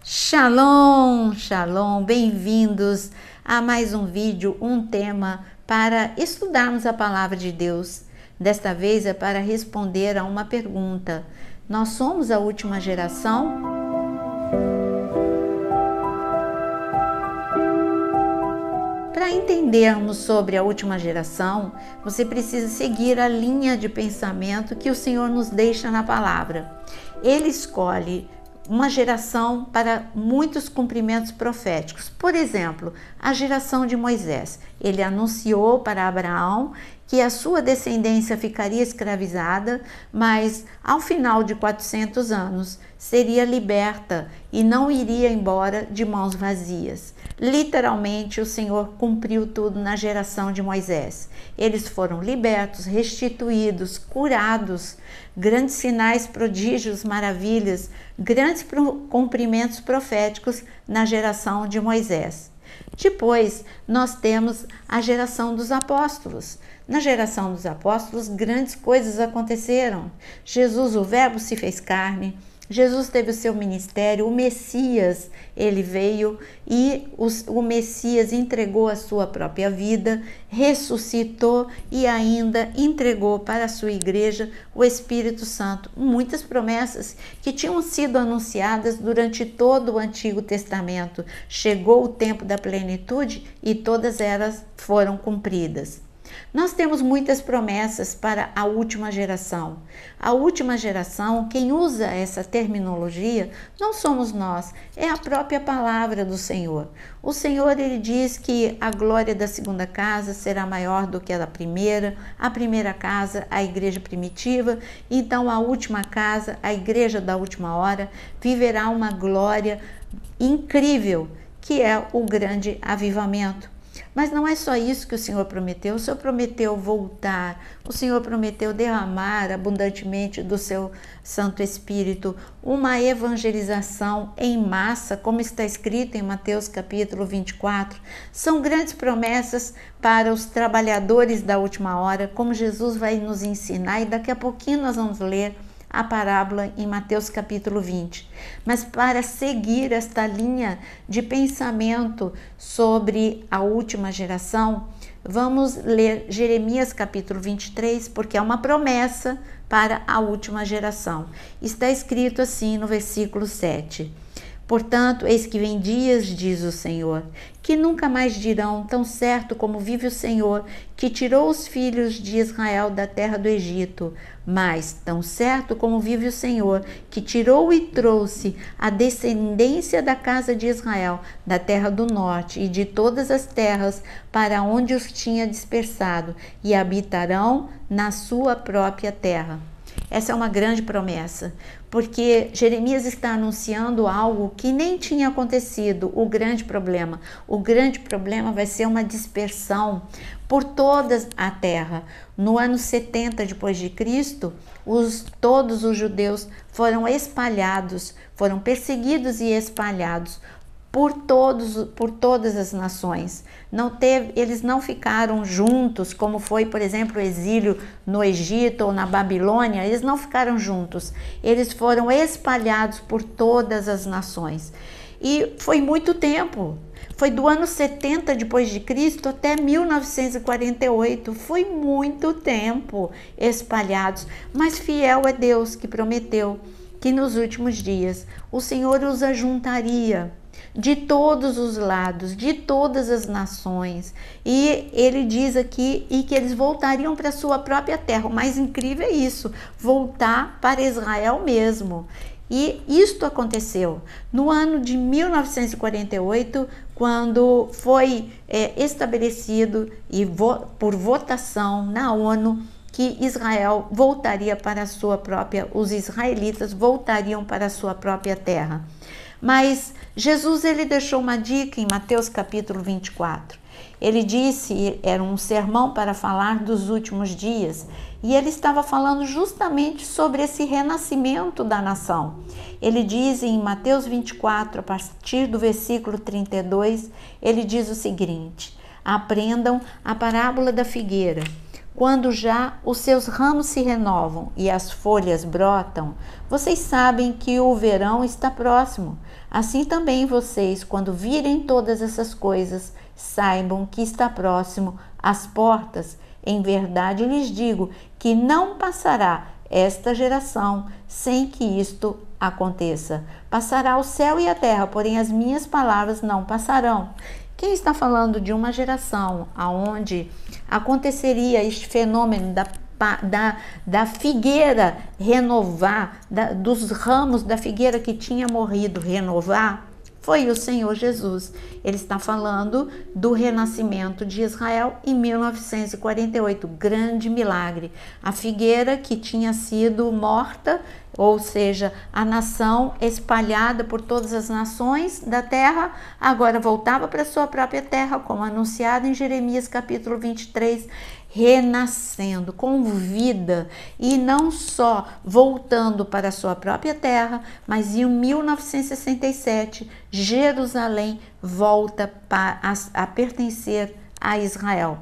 Shalom, shalom, bem-vindos a mais um vídeo, um tema para estudarmos a palavra de Deus. Desta vez é para responder a uma pergunta: nós somos a última geração? Para entendermos sobre a última geração, você precisa seguir a linha de pensamento que o Senhor nos deixa na palavra. Ele escolhe uma geração para muitos cumprimentos proféticos. Por exemplo, a geração de Moisés. Ele anunciou para Abraão que a sua descendência ficaria escravizada, mas ao final de 400 anos seria liberta e não iria embora de mãos vazias. Literalmente, o Senhor cumpriu tudo na geração de Moisés. Eles foram libertos, restituídos, curados, grandes sinais, prodígios, maravilhas, grandes cumprimentos proféticos na geração de Moisés. Depois, nós temos a geração dos apóstolos. Na geração dos apóstolos, grandes coisas aconteceram. Jesus, o Verbo, se fez carne. Jesus teve o seu ministério, o Messias, ele veio e o Messias entregou a sua própria vida, ressuscitou e ainda entregou para a sua igreja o Espírito Santo. Muitas promessas que tinham sido anunciadas durante todo o Antigo Testamento. Chegou o tempo da plenitude e todas elas foram cumpridas. Nós temos muitas promessas para a última geração. A última geração, quem usa essa terminologia, não somos nós, é a própria palavra do Senhor. O Senhor, ele diz que a glória da segunda casa será maior do que a primeira casa, a igreja primitiva, então a última casa, a igreja da última hora, viverá uma glória incrível, que é o grande avivamento. Mas não é só isso que o Senhor prometeu. O Senhor prometeu voltar, o Senhor prometeu derramar abundantemente do seu Santo Espírito, uma evangelização em massa, como está escrito em Mateus capítulo 24. São grandes promessas para os trabalhadores da última hora, como Jesus vai nos ensinar, e daqui a pouquinho nós vamos ler a parábola em Mateus capítulo 20. Mas para seguir esta linha de pensamento sobre a última geração, vamos ler Jeremias capítulo 23, porque é uma promessa para a última geração. Está escrito assim no versículo 7. Portanto, eis que vem dias, diz o Senhor, que nunca mais dirão, tão certo como vive o Senhor, que tirou os filhos de Israel da terra do Egito, mas tão certo como vive o Senhor, que tirou e trouxe a descendência da casa de Israel, da terra do norte e de todas as terras para onde os tinha dispersado, e habitarão na sua própria terra. Essa é uma grande promessa, porque Jeremias está anunciando algo que nem tinha acontecido, o grande problema. O grande problema vai ser uma dispersão por toda a terra. No ano 70 depois de Cristo, todos os judeus foram espalhados, foram perseguidos e espalhados por todas as nações. Eles não ficaram juntos, como foi, por exemplo, o exílio no Egito ou na Babilônia. Eles não ficaram juntos. Eles foram espalhados por todas as nações. E foi muito tempo. Foi do ano 70 depois de Cristo até 1948. Foi muito tempo espalhados. Mas fiel é Deus que prometeu que nos últimos dias o Senhor os ajuntaria de todos os lados, de todas as nações, e ele diz aqui que eles voltariam para a sua própria terra. O mais incrível é isso, voltar para Israel mesmo. E isto aconteceu no ano de 1948, quando foi estabelecido por votação na ONU que Israel voltaria para a sua própria, os israelitas voltariam para a sua própria terra. Mas Jesus, ele deixou uma dica em Mateus capítulo 24. Ele disse, era um sermão para falar dos últimos dias, e ele estava falando justamente sobre esse renascimento da nação. Ele diz em Mateus 24, a partir do versículo 32, ele diz o seguinte: aprendam a parábola da figueira. Quando já os seus ramos se renovam e as folhas brotam, vocês sabem que o verão está próximo. Assim também vocês, quando virem todas essas coisas, saibam que está próximo às portas. Em verdade lhes digo que não passará esta geração sem que isto aconteça. Passará o céu e a terra, porém as minhas palavras não passarão. Quem está falando de uma geração onde aconteceria este fenômeno da figueira renovar, dos ramos da figueira que tinha morrido renovar, foi o Senhor Jesus. Ele está falando do renascimento de Israel em 1948, grande milagre. A figueira que tinha sido morta, ou seja, a nação espalhada por todas as nações da terra, agora voltava para sua própria terra, como anunciado em Jeremias capítulo 23, renascendo com vida, e não só voltando para a sua própria terra, mas em 1967 Jerusalém volta a pertencer a Israel.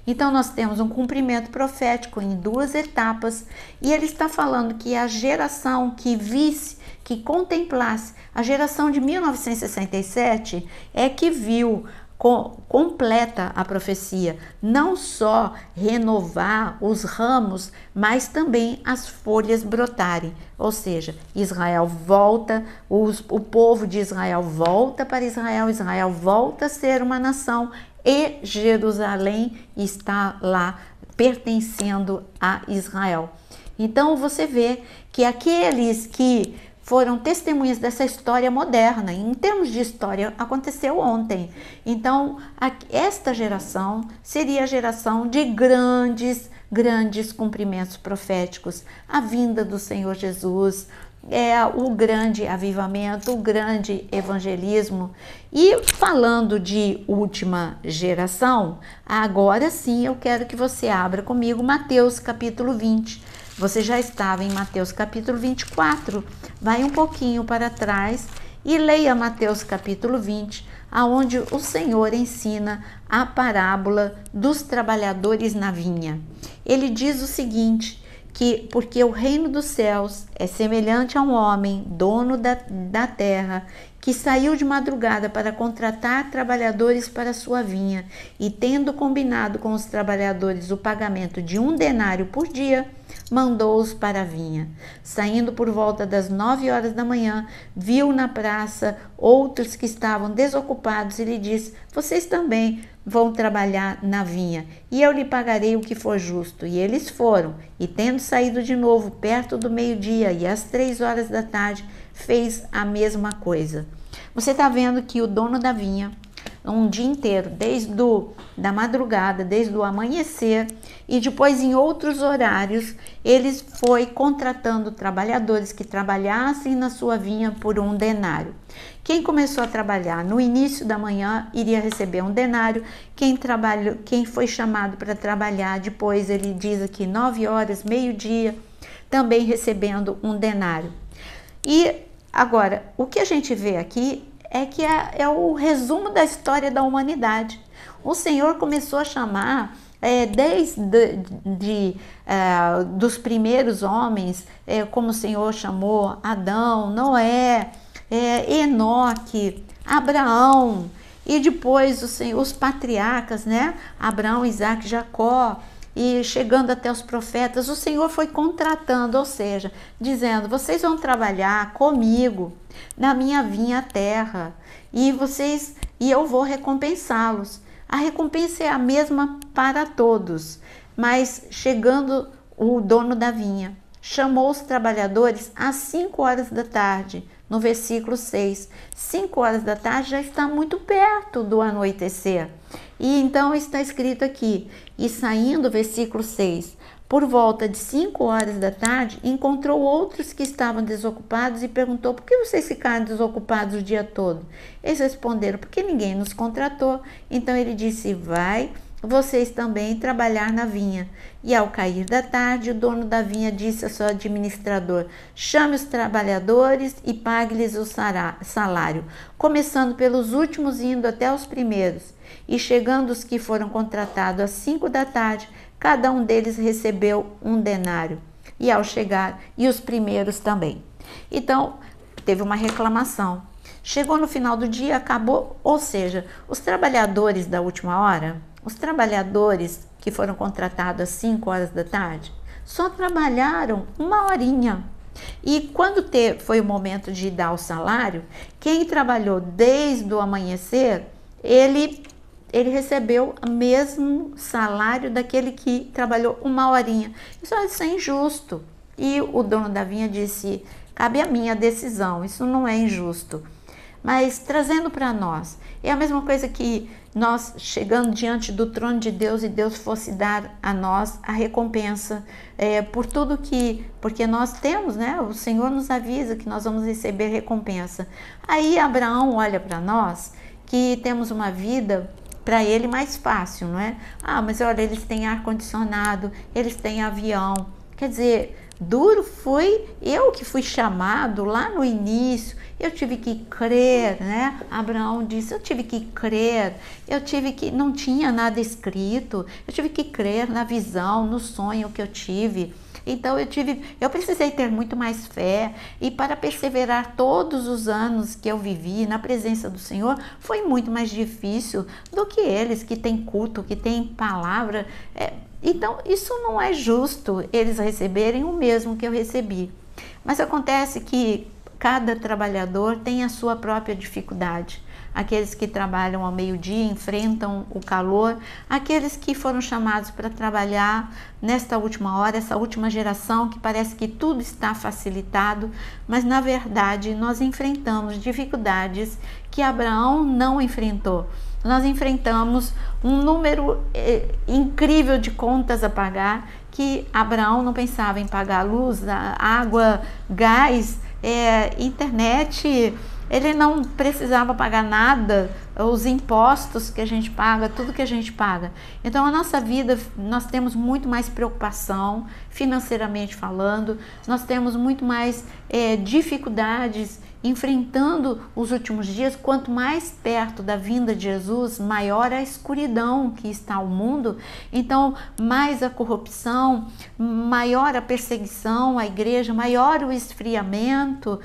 Então nós temos um cumprimento profético em duas etapas, e ele está falando que a geração que visse, que contemplasse, a geração de 1967 é que viu completa a profecia, não só renovar os ramos, mas também as folhas brotarem, ou seja, Israel volta, o povo de Israel volta para Israel, Israel volta a ser uma nação e Jerusalém está lá pertencendo a Israel. Então você vê que aqueles que foram testemunhas dessa história moderna, em termos de história, aconteceu ontem. Então, esta geração seria a geração de grandes cumprimentos proféticos, a vinda do Senhor Jesus, o grande avivamento, o grande evangelismo. E falando de última geração, agora sim eu quero que você abra comigo Mateus capítulo 20. Você já estava em Mateus capítulo 24, vai um pouquinho para trás e leia Mateus capítulo 20, aonde o Senhor ensina a parábola dos trabalhadores na vinha. Ele diz o seguinte, que porque o reino dos céus é semelhante a um homem, dono da terra, que saiu de madrugada para contratar trabalhadores para sua vinha, e tendo combinado com os trabalhadores o pagamento de 1 denário por dia, mandou-os para a vinha. Saindo por volta das 9 horas da manhã, viu na praça outros que estavam desocupados e lhe disse: vocês também vão trabalhar na vinha, e eu lhe pagarei o que for justo. E eles foram, e tendo saído de novo perto do meio-dia e às 3 horas da tarde, fez a mesma coisa. Você está vendo que o dono da vinha, um dia inteiro, desde da madrugada, desde o amanhecer, e depois em outros horários, ele foi contratando trabalhadores que trabalhassem na sua vinha por 1 denário. Quem começou a trabalhar no início da manhã iria receber 1 denário. Quem foi chamado para trabalhar depois, ele diz aqui 9 horas, meio-dia, também recebendo 1 denário. E agora, o que a gente vê aqui é que é o resumo da história da humanidade. O Senhor começou a chamar dos primeiros homens, como o Senhor chamou Adão, Noé, Enoque, Abraão, e depois os patriarcas, né? Abraão, Isaac, Jacó, e chegando até os profetas, o Senhor foi contratando, ou seja, dizendo: vocês vão trabalhar comigo na minha vinha terra, e eu vou recompensá-los. A recompensa é a mesma para todos, mas chegando o dono da vinha, chamou os trabalhadores às 5 horas da tarde, no versículo 6. 5 horas da tarde já está muito perto do anoitecer. E então está escrito aqui: e saindo, versículo 6, por volta de 5 horas da tarde, encontrou outros que estavam desocupados e perguntou: por que vocês ficaram desocupados o dia todo? Eles responderam: porque ninguém nos contratou. Então ele disse: vai vocês também trabalhar na vinha. E ao cair da tarde, o dono da vinha disse ao seu administrador: chame os trabalhadores e pague-lhes o salário, começando pelos últimos e indo até os primeiros. E chegando os que foram contratados às 5 da tarde, cada um deles recebeu 1 denário. E ao chegar, e os primeiros também. Então, teve uma reclamação. Chegou no final do dia, acabou, ou seja, os trabalhadores da última hora, os trabalhadores que foram contratados às 5 horas da tarde, só trabalharam uma horinha. E quando foi o momento de dar o salário, quem trabalhou desde o amanhecer, ele recebeu o mesmo salário daquele que trabalhou uma horinha. Isso é injusto. E o dono da vinha disse, cabe a minha decisão, isso não é injusto. Mas trazendo para nós, é a mesma coisa que nós chegando diante do trono de Deus e Deus fosse dar a nós a recompensa por tudo porque nós temos, né? O Senhor nos avisa que nós vamos receber recompensa. Aí Abraão olha para nós que temos uma vida para ele mais fácil, não é? Ah, mas olha, eles têm ar-condicionado, eles têm avião. Quer dizer, duro foi eu que fui chamado lá no início, eu tive que crer, né? Abraão disse, eu tive que crer, não tinha nada escrito, eu tive que crer na visão, no sonho que eu tive. Então eu precisei ter muito mais fé, e para perseverar todos os anos que eu vivi na presença do Senhor, foi muito mais difícil do que eles que têm culto, que têm palavra. Então isso não é justo, eles receberem o mesmo que eu recebi. Mas acontece que cada trabalhador tem a sua própria dificuldade. Aqueles que trabalham ao meio-dia enfrentam o calor, aqueles que foram chamados para trabalhar nesta última hora, essa última geração que parece que tudo está facilitado, mas na verdade nós enfrentamos dificuldades que Abraão não enfrentou. Nós enfrentamos um número incrível de contas a pagar que Abraão não pensava em pagar luz, água, gás, internet. Ele não precisava pagar nada, os impostos que a gente paga, tudo que a gente paga. Então, a nossa vida, nós temos muito mais preocupação, financeiramente falando, nós temos muito mais dificuldades enfrentando os últimos dias. Quanto mais perto da vinda de Jesus, maior a escuridão que está o mundo, então mais a corrupção, maior a perseguição à igreja, maior o esfriamento,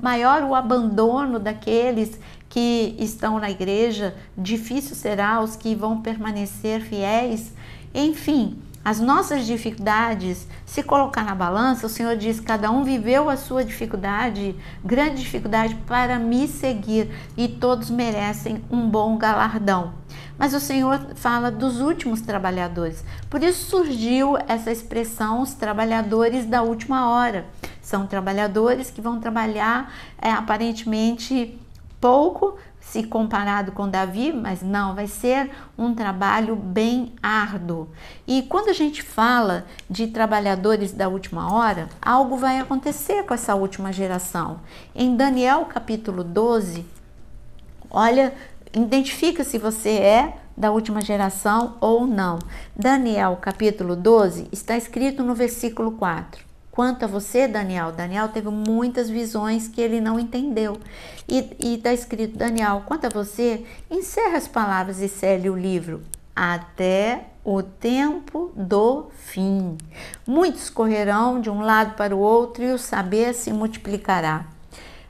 maior o abandono daqueles que estão na igreja, difícil será os que vão permanecer fiéis. Enfim, as nossas dificuldades, se colocar na balança, o Senhor diz, cada um viveu a sua dificuldade, grande dificuldade para me seguir, e todos merecem um bom galardão. Mas o Senhor fala dos últimos trabalhadores, por isso surgiu essa expressão, os trabalhadores da última hora. São trabalhadores que vão trabalhar aparentemente pouco, se comparado com Davi, mas não, vai ser um trabalho bem árduo. E quando a gente fala de trabalhadores da última hora, algo vai acontecer com essa última geração. Em Daniel capítulo 12, olha, identifica se você é da última geração ou não. Daniel capítulo 12 está escrito no versículo 4. Quanto a você, Daniel teve muitas visões que ele não entendeu. E está escrito, Daniel, quanto a você, encerra as palavras e cele o livro até o tempo do fim. Muitos correrão de um lado para o outro e o saber se multiplicará.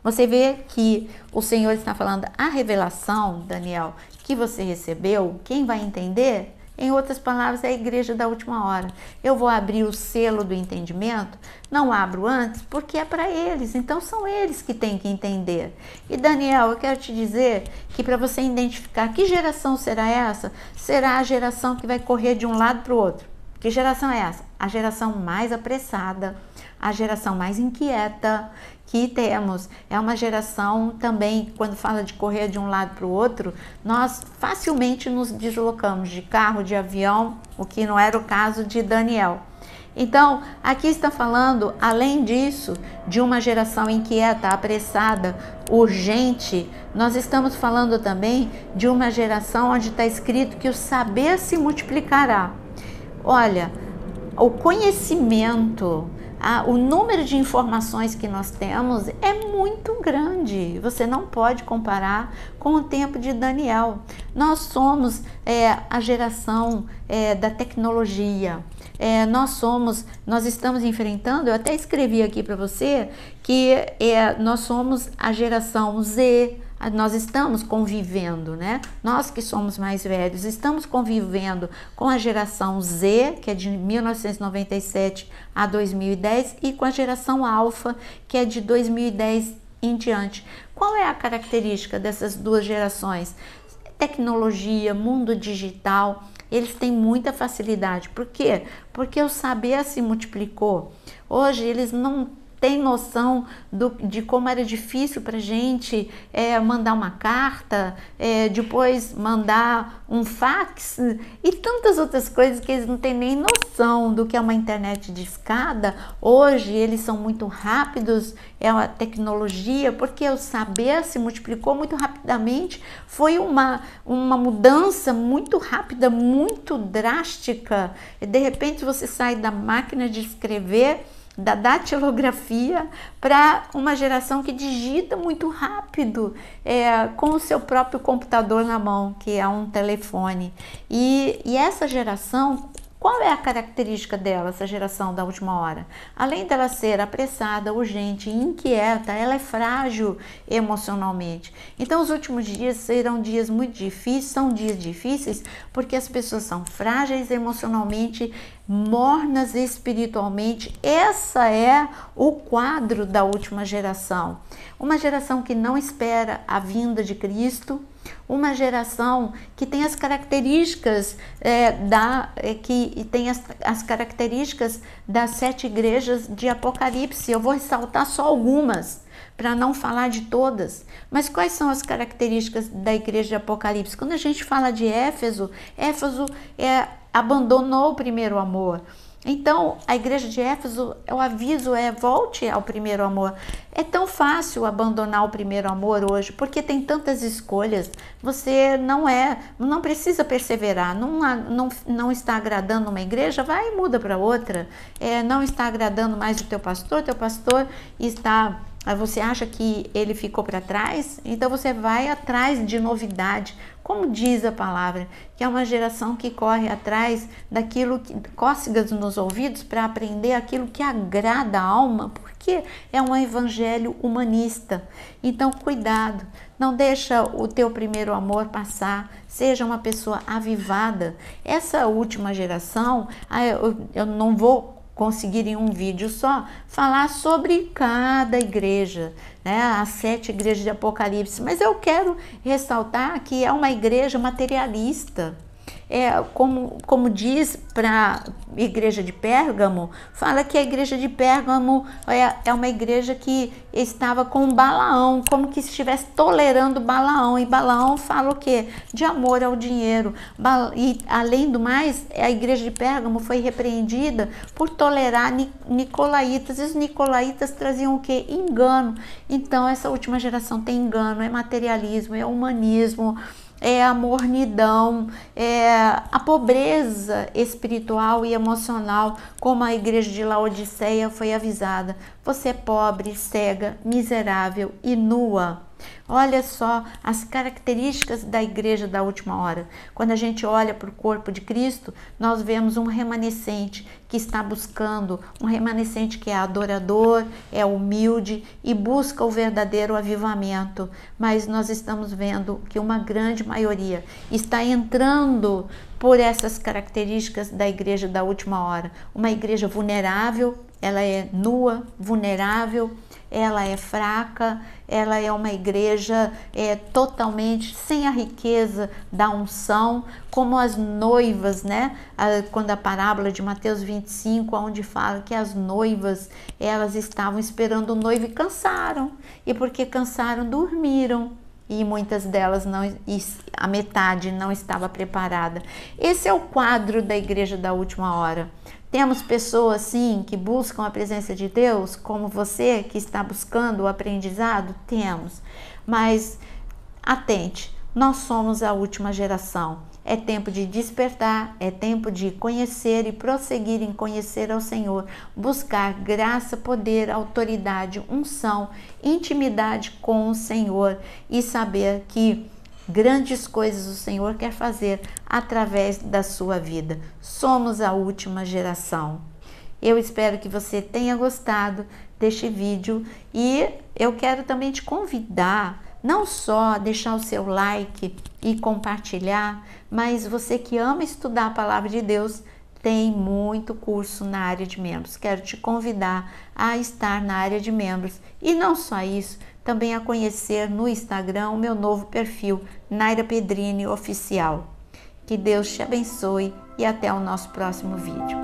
Você vê que o Senhor está falando, a revelação, Daniel, que você recebeu, quem vai entender? Em outras palavras, é a igreja da última hora. Eu vou abrir o selo do entendimento, não abro antes, porque é para eles, então são eles que têm que entender. E Daniel, eu quero te dizer que para você identificar que geração será essa, será a geração que vai correr de um lado para o outro. Que geração é essa? A geração mais apressada, a geração mais inquieta que temos. É uma geração também, quando fala de correr de um lado para o outro, nós facilmente nos deslocamos de carro, de avião, o que não era o caso de Daniel. Então, aqui está falando, além disso, de uma geração inquieta, apressada, urgente, nós estamos falando também de uma geração onde está escrito que o saber se multiplicará. Olha, o conhecimento, o número de informações que nós temos é muito grande. Você não pode comparar com o tempo de Daniel. Nós somos a geração da tecnologia. nós estamos enfrentando, eu até escrevi aqui para você, que nós somos a geração Z. Nós estamos convivendo, né? Nós que somos mais velhos, estamos convivendo com a geração Z, que é de 1997 a 2010, e com a geração Alpha, que é de 2010 em diante. Qual é a característica dessas duas gerações? Tecnologia, mundo digital, eles têm muita facilidade. Por quê? Porque o saber se multiplicou. Hoje eles não tem noção de como era difícil para a gente mandar uma carta, depois mandar um fax e tantas outras coisas que eles não têm nem noção do que é uma internet de escada. Hoje eles são muito rápidos, é a tecnologia, porque o saber se multiplicou muito rapidamente. Foi uma mudança muito rápida, muito drástica. De repente você sai da máquina de escrever, da datilografia, para uma geração que digita muito rápido, com o seu próprio computador na mão, que é um telefone. E essa geração, qual é a característica dela, essa geração da última hora? Além dela ser apressada, urgente, inquieta, ela é frágil emocionalmente. Então os últimos dias serão dias muito difíceis, são dias difíceis porque as pessoas são frágeis emocionalmente, mornas espiritualmente. Essa é o quadro da última geração. Uma geração que não espera a vinda de Cristo, uma geração que tem as características as características das 7 igrejas de Apocalipse. Eu vou ressaltar só algumas, para não falar de todas. Mas quais são as características da igreja de Apocalipse? Quando a gente fala de Éfeso, Éfeso abandonou o primeiro amor. Então, a igreja de Éfeso, o aviso volte ao primeiro amor. É tão fácil abandonar o primeiro amor hoje, porque tem tantas escolhas. Você não precisa perseverar. Não está agradando uma igreja, vai e muda para outra. Não está agradando mais o teu pastor está... Você acha que ele ficou para trás? Então você vai atrás de novidade. Como diz a palavra, que é uma geração que corre atrás daquilo que cócegas nos ouvidos para aprender aquilo que agrada a alma, porque é um evangelho humanista. Então cuidado, não deixa o teu primeiro amor passar, seja uma pessoa avivada. Essa última geração, eu não vou conseguir em um vídeo só falar sobre cada igreja, né? As 7 igrejas de Apocalipse, mas eu quero ressaltar que é uma igreja materialista. Como diz para a igreja de Pérgamo, fala que a igreja de Pérgamo é uma igreja que estava com Balaão, como que estivesse tolerando Balaão, e Balaão fala o quê? De amor ao dinheiro. E além do mais, a igreja de Pérgamo foi repreendida por tolerar nicolaítas, e os nicolaítas traziam o quê? Engano. Então essa última geração tem engano, é materialismo, é humanismo, é a mornidão, é a pobreza espiritual e emocional, como a igreja de Laodiceia foi avisada. Você é pobre, cega, miserável e nua. Olha só as características da igreja da última hora. Quando a gente olha para o corpo de Cristo, nós vemos um remanescente que está buscando, um remanescente que é adorador, é humilde e busca o verdadeiro avivamento. Mas nós estamos vendo que uma grande maioria está entrando por essas características da igreja da última hora. Uma igreja vulnerável, ela é nua, vulnerável, ela é fraca, ela é uma igreja totalmente sem a riqueza da unção, como as noivas, né? Quando a parábola de Mateus 25, onde fala que as noivas, elas estavam esperando o noivo e cansaram, e porque cansaram, dormiram. E muitas delas a metade não estava preparada. Esse é o quadro da igreja da última hora. Temos pessoas, sim, que buscam a presença de Deus, como você que está buscando o aprendizado? Temos. Mas atente, nós somos a última geração. É tempo de despertar, é tempo de conhecer e prosseguir em conhecer ao Senhor, buscar graça, poder, autoridade, unção, intimidade com o Senhor e saber que Grandes coisas o Senhor quer fazer através da sua vida. Somos a última geração. Eu espero que você tenha gostado deste vídeo e eu quero também te convidar, não só a deixar o seu like e compartilhar, mas você que ama estudar a palavra de Deus, tem muito curso na área de membros. Quero te convidar a estar na área de membros. E não só isso, também a conhecer no Instagram o meu novo perfil, Naira Pedrini Oficial. Que Deus te abençoe e até o nosso próximo vídeo.